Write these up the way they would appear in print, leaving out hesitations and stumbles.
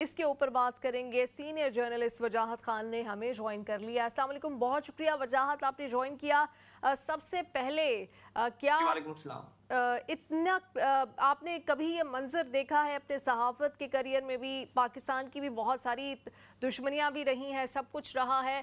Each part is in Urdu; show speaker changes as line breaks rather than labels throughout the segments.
اس کے اوپر بات کریں گے. سینئر جرنلسٹ وجاہت خان نے ہمیں جوائن کر لیا. السلام علیکم, بہت شکریہ وجاہت, آپ نے جوائن کیا. سب سے پہلے کیا
وعلیکم السلام.
اتنا آپ نے کبھی یہ منظر دیکھا ہے اپنے صحافت کے کریئر میں بھی؟ پاکستان کی بھی بہت ساری دشمنیاں بھی رہی ہیں, سب کچھ رہا ہے,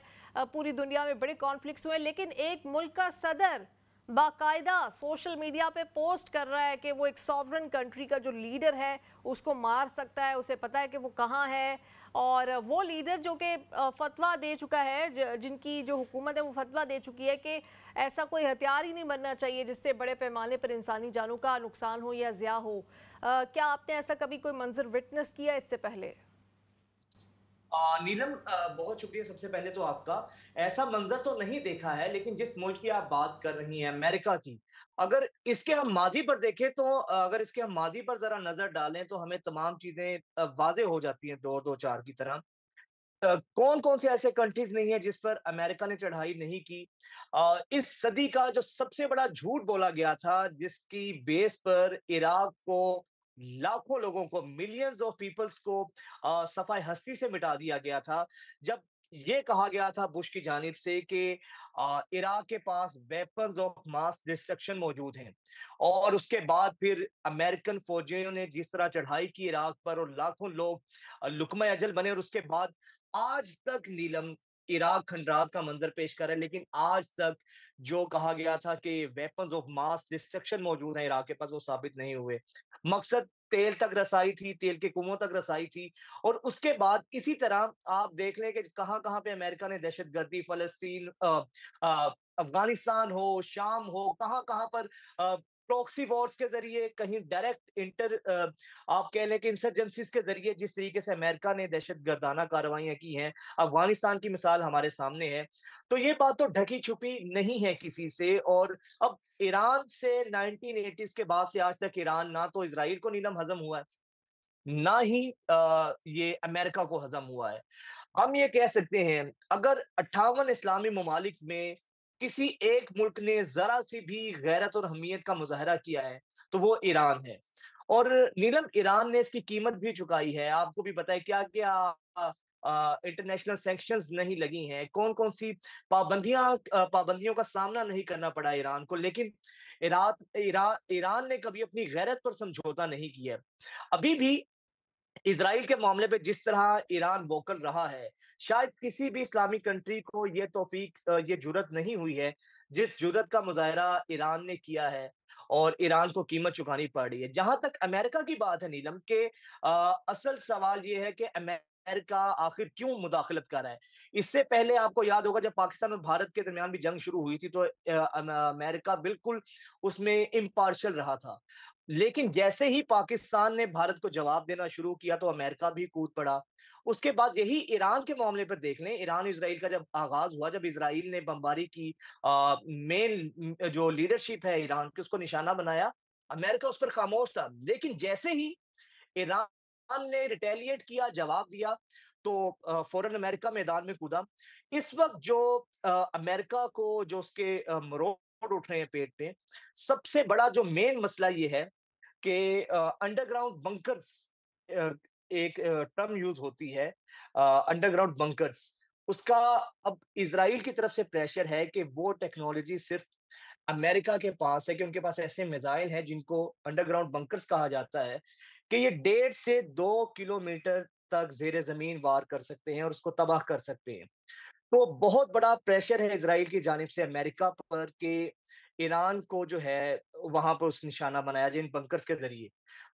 پوری دنیا میں بڑے کانفلکٹس ہوئے, لیکن ایک ملک کا صدر باقاعدہ سوشل میڈیا پہ پوسٹ کر رہا ہے کہ وہ ایک سوورن کنٹری کا جو لیڈر ہے اس کو مار سکتا ہے, اسے پتہ ہے کہ وہ کہاں ہے, اور وہ لیڈر جو کہ فتویٰ دے چکا ہے, جن کی جو حکومت ہے وہ فتویٰ دے چکی ہے کہ ایسا کوئی ہتھیار ہی نہیں بننا چاہیے جس سے بڑے پیمانے پر انسانی جانوں کا نقصان ہو یا ضیاع ہو. کیا آپ نے ایسا کبھی کوئی منظر وٹنس کیا اس سے پہلے؟
نیلم, بہت شکریہ سب سے پہلے تو آپ کا. ایسا منظر تو نہیں دیکھا ہے, لیکن جس ملک کی آپ بات کر رہی ہیں امریکہ کی, اگر اس کے ہم ماضی پر دیکھیں تو اگر اس کے ہم ماضی پر ذرا نظر ڈالیں تو ہمیں تمام چیزیں واضح ہو جاتی ہیں دو چار کی طرح. کون کون سے ایسے کنٹریز نہیں ہیں جس پر امریکہ نے چڑھائی نہیں کی. اس صدی کا جو سب سے بڑا جھوٹ بولا گیا تھا, جس کی بیس پر عراق کو, لاکھوں لوگوں کو, ملینز آف پیپلز کو صفحہ ہستی سے مٹا دیا گیا تھا, جب یہ کہا گیا تھا بش کی جانب سے کہ عراق کے پاس ویپنز آف ماس ڈسٹرکشن موجود ہیں. اور اس کے بعد پھر امریکن فوجیوں نے جس طرح چڑھائی کی عراق پر اور لاکھوں لوگ لقمہ اجل بنے, اور اس کے بعد آج تک نیلم عراق کھنڈرات کا منظر پیش کر ہے. لیکن آج تک جو کہا گیا تھا کہ ویپنز آف ماس ڈسٹرکشن موجود ہیں عراق کے پاس, وہ ثابت نہیں ہوئے. مقصد تیل تک رسائی تھی, تیل کے کنووں تک رسائی تھی. اور اس کے بعد اسی طرح آپ دیکھ لیں کہ کہاں کہاں پہ امریکہ نے دہشت گردی, فلسطین, افغانستان ہو, شام ہو, کہاں کہاں پر پروکسی وارز کے ذریعے, کہیں ڈائریکٹ آپ کہہ لیں کہ انسرجنسیز کے ذریعے جس طریقے سے امریکہ نے دہشت گردانہ کارروائیاں کی ہیں, افغانستان کی مثال ہمارے سامنے ہے. تو یہ بات تو ڈھکی چھپی نہیں ہے کسی سے. اور اب ایران سے 1980s کے بعد سے آج تک ایران نہ تو اسرائیل کو نیلم ہضم ہوا ہے, نہ ہی یہ امریکہ کو ہضم ہوا ہے. ہم یہ کہہ سکتے ہیں اگر 58 اسلامی ممالک میں کسی ایک ملک نے ذرا سی بھی غیرت اور حمیت کا مظاہرہ کیا ہے تو وہ ایران ہے. اور نیلم, ایران نے اس کی قیمت بھی چکائی ہے. آپ کو بھی پتہ ہے کیا کیا انٹرنیشنل سینکشنز نہیں لگی ہیں, کون کون سی پابندیوں کا سامنا نہیں کرنا پڑا ایران کو. لیکن ایران نے کبھی اپنی غیرت پر سمجھوتا نہیں کیا. ابھی بھی اسرائیل کے معاملے پہ جس طرح ایران ووکل رہا ہے, شاید کسی بھی اسلامی کنٹری کو یہ توفیق, یہ جرت نہیں ہوئی ہے جس جرت کا مظاہرہ ایران نے کیا ہے, اور ایران کو قیمت چکانی پڑ رہی ہے. جہاں تک امریکہ کی بات ہے نیلم, کہ اصل سوال یہ ہے کہ امریکہ آخر کیوں مداخلت کر رہا ہے. اس سے پہلے آپ کو یاد ہوگا جب پاکستان اور بھارت کے درمیان بھی جنگ شروع ہوئی تھی تو امریکہ بالکل اس میں امپارشل رہا تھا. لیکن جیسے ہی پاکستان نے بھارت کو جواب دینا شروع کیا تو امریکہ بھی کود پڑا. اس کے بعد یہی ایران کے معاملے پر دیکھ لیں, ایران اسرائیل کا جب آغاز ہوا, جب اسرائیل نے بمباری کی, مین جو لیڈرشپ ہے ایران کی اس کو نشانہ بنایا, امریکہ اس پر خاموش تھا. لیکن جیسے ہی ایران نے ریٹیلیٹ کیا, جواب دیا, تو فوراً امریکہ میدان میں کودا. اس وقت جو امریکہ کو جو اس کے مروڑ اٹھ رہے ہیں پیٹ پہ, سب سے بڑا جو مین مسئلہ یہ ہے کہ انڈر گراؤنڈ بنکرز, ایک ٹرم یوز ہوتی ہے انڈر گراؤنڈ بنکرز, اس کا اب اسرائیل کی طرف سے پریشر ہے کہ وہ ٹیکنالوجی صرف امریکہ کے پاس ہے, کہ ان کے پاس ایسے میزائل ہیں جن کو انڈر گراؤنڈ بنکرز کہا جاتا ہے, کہ یہ 1.5 سے 2 کلومیٹر تک زیر زمین وار کر سکتے ہیں اور اس کو تباہ کر سکتے ہیں. تو بہت بڑا پریشر ہے اسرائیل کی جانب سے امریکہ پر کہ ایران کو جو ہے وہاں پر اس نشانہ بنایا جائے ان بنکرز کے ذریعے.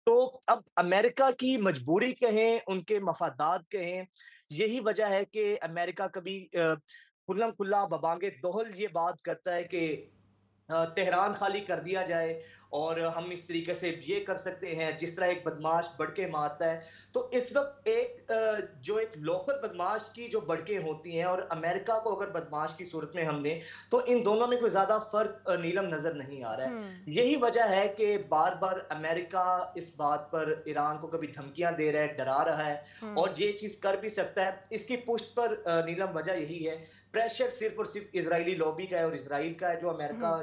تو اب امریکہ کی مجبوری کہیں, ان کے مفادات کہیں, یہی وجہ ہے کہ امریکہ کبھی کھلم کھلا ببانگ دہل یہ بات کرتا ہے کہ تہران خالی کر دیا جائے اور ہم اس طریقے سے یہ کر سکتے ہیں جس طرح ایک بدماش بڑکے مارتا ہے. تو اس وقت ایک لوکل بدماش کی جو بڑکیں ہوتی ہیں اور امریکہ کو اگر بدماش کی صورت میں ہم لیں تو ان دونوں میں کوئی زیادہ فرق نیلم نظر نہیں آ رہا ہے. یہی وجہ ہے کہ بار بار امریکہ اس بات پر ایران کو کبھی دھمکیاں دے رہا ہے, ڈرا رہا ہے, اور یہ چیز کر بھی سکتا ہے. اس کی پشت پر نیلم وجہ یہی ہے, پریشر صرف اور صرف اسرائیلی لابی کا ہے اور اسرائیل کا ہے, جو امریکہ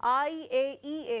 IAEA,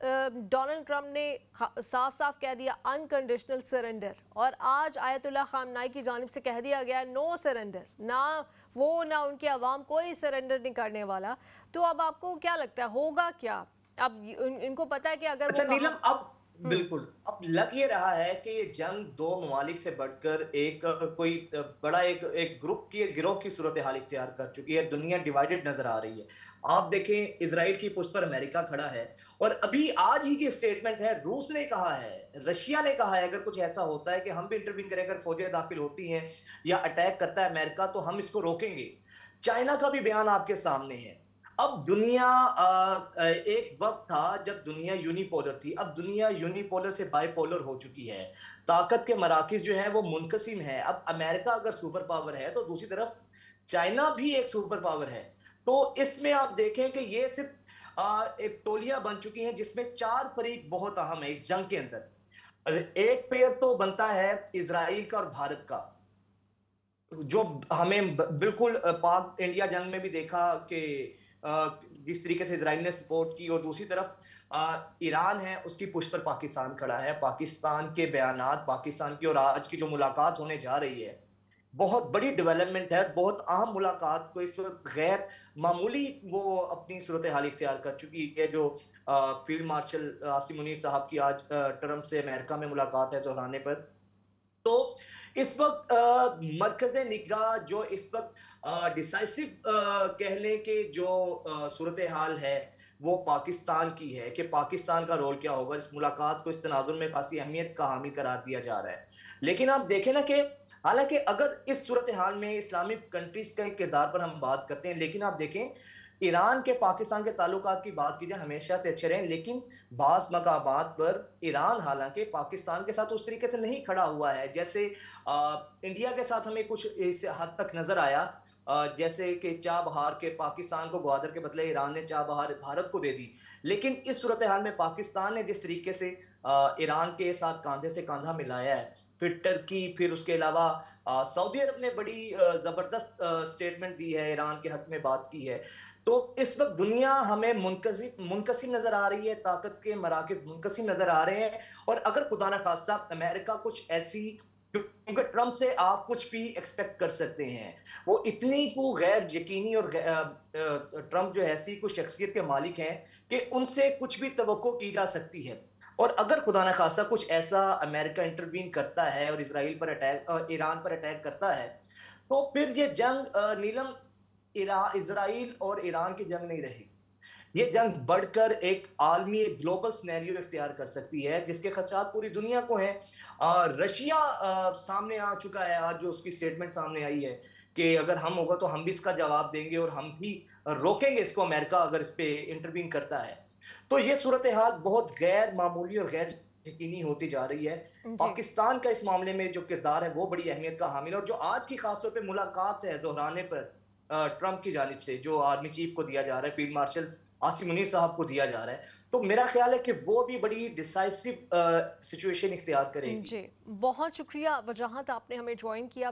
ڈونلڈ ٹرمپ نے صاف صاف کہہ دیا انکنڈیشنل سرنڈر، اور آج آیت اللہ خامنائی کی جانب سے کہہ دیا گیا نو سرنڈر، نہ وہ نہ ان کے عوام کوئی سرنڈر نہیں کرنے والا. تو اب آپ کو کیا لگتا ہے ہوگا کیا؟ اب ان کو پتا ہے کہ اگر
اچھا نیلم، اب بالکل اب لگ یہ رہا ہے کہ یہ جنگ دو ممالک سے بڑھ کر ایک کوئی بڑا ایک گروہ کی صورتحال اختیار کر چکی ہے. دنیا ڈیوائیڈڈ نظر آ رہی ہے. آپ دیکھیں اسرائیل کی پشت پر امریکہ کھڑا ہے، اور ابھی آج ہی کی سٹیٹمنٹ ہے، روس نے کہا ہے، رشیا نے کہا ہے اگر کچھ ایسا ہوتا ہے کہ ہم بھی انٹروین کریں، اگر فوجیں داخل ہوتی ہیں یا اٹیک کرتا ہے امریکہ تو ہم اس کو روکیں گے. چائنا کا بھی بیان آپ کے سامنے ہے. اب دنیا ایک وقت تھا جب دنیا یونی پولر تھی، اب دنیا یونی پولر سے بائی پولر ہو چکی ہے. طاقت کے مراکز جو ہیں وہ منقسم ہیں. اب امریکہ اگر سپر پاور ہے تو دوسری طرف چائنا بھی ایک سپر پاور ہے. تو اس میں آپ دیکھیں کہ یہ صرف ایک ٹولیاں بن چکی ہیں جس میں 4 فریق بہت اہم ہیں اس جنگ کے اندر. ایک پیر تو بنتا ہے اسرائیل کا اور بھارت کا، جو ہمیں بالکل پاک انڈیا جنگ میں بھی دیکھا کہ جس طریقے سے اسرائیل نے سپورٹ کی، اور دوسری طرف ایران ہے، اس کی پشت پر پاکستان کھڑا ہے. پاکستان کے بیانات، پاکستان کی اور آج کی جو ملاقات ہونے جا رہی ہے بہت بڑی ڈیولپمنٹ ہے، بہت اہم ملاقات کو اس وقت غیر معمولی وہ اپنی صورتحال اختیار کر چکی ہے. جو فیلڈ مارشل عاصم منیر صاحب کی آج ٹرمپ سے امریکہ میں ملاقات ہے دہرانے پر. تو اس وقت مرکز نگاہ جو اس وقت ڈیسائسو کہہ لیں کہ جو صورتحال ہے وہ پاکستان کی ہے کہ پاکستان کا رول کیا ہوگا. اس ملاقات کو اس تناظر میں خاصی اہمیت کا حامل قرار دیا جا رہا ہے. لیکن آپ دیکھیں نا کہ حالانکہ اگر اس صورتحال میں اسلامک کنٹریز کا کردار پر ہم بات کرتے ہیں، لیکن آپ دیکھیں ایران کے پاکستان کے تعلقات کی بات کی جائے ہمیشہ سے اچھے رہے، لیکن بعض مقامات پر ایران حالانکہ پاکستان کے ساتھ اس طریقے سے نہیں کھڑا ہوا ہے جیسے انڈیا کے ساتھ ہمیں کچھ اس حد تک نظر آیا. جیسے کہ چابہار کے پاکستان کو گوادر کے بدلے ایران نے چابہار بھارت کو دے دی. لیکن اس صورتحال میں پاکستان نے جس طریقے سے ایران کے ساتھ کاندھے سے کاندھا ملایا ہے، پھر ٹرکی، پھر اس کے علاوہ سعودی عرب نے بڑی زبردست سٹیٹمنٹ دی ہے، ایران کے حق میں بات کی ہے. تو اس وقت دنیا ہمیں منقسم نظر آ رہی ہے، طاقت کے مراکز منقسم نظر آ رہے ہیں. اور اگر خدا نہ خواستہ امریکہ کچھ ایسی، کیونکہ ٹرمپ سے آپ کچھ بھی ایکسپیکٹ کر سکتے ہیں، وہ اتنی کو غیر یقینی، اور ٹرمپ جو ایسی کچھ شخصیت کے مالک ہیں کہ ان سے کچھ بھی توقع کی جا سکتی ہے. اور اگر خدا نہ خواستہ کچھ ایسا امریکہ انٹروین کرتا ہے اور اسرائیل پر ایران پر اٹیک کرتا ہے تو پھر یہ جنگ نیلم اسرائیل اور ایران کی جنگ نہیں رہی. یہ جنگ بڑھ کر ایک عالمی گلوبل سینیریو اختیار کر سکتی ہے جس کے خدشات پوری دنیا کو ہیں. رشیا سامنے آ چکا ہے آج، جو اس کی سٹیٹمنٹ سامنے آئی ہے کہ اگر ہم ہوگا تو ہم بھی اس کا جواب دیں گے اور ہم بھی روکیں گے اس کو امریکہ اگر اس پہ انٹروین کرتا ہے. تو یہ صورتحال بہت غیر معمولی اور غیر یقینی ہوتی جا رہی ہے. پاکستان کا اس معاملے میں جو کردار ہے وہ بڑی اہمیت کا حامل ہے. اور جو آج کی خاص طور پہ ملاقات ہے دہرانے پر ٹرمپ کی جانب سے جو آرمی چیف کو دیا جا رہا ہے، فیلڈ مارشل عاصم منیر صاحب کو دیا جا رہا ہے، تو میرا خیال ہے کہ وہ بھی بڑی ڈیسائسو سچویشن اختیار کرے گی.
جی بہت شکریہ وجاہت آپ نے ہمیں جوائن کیا.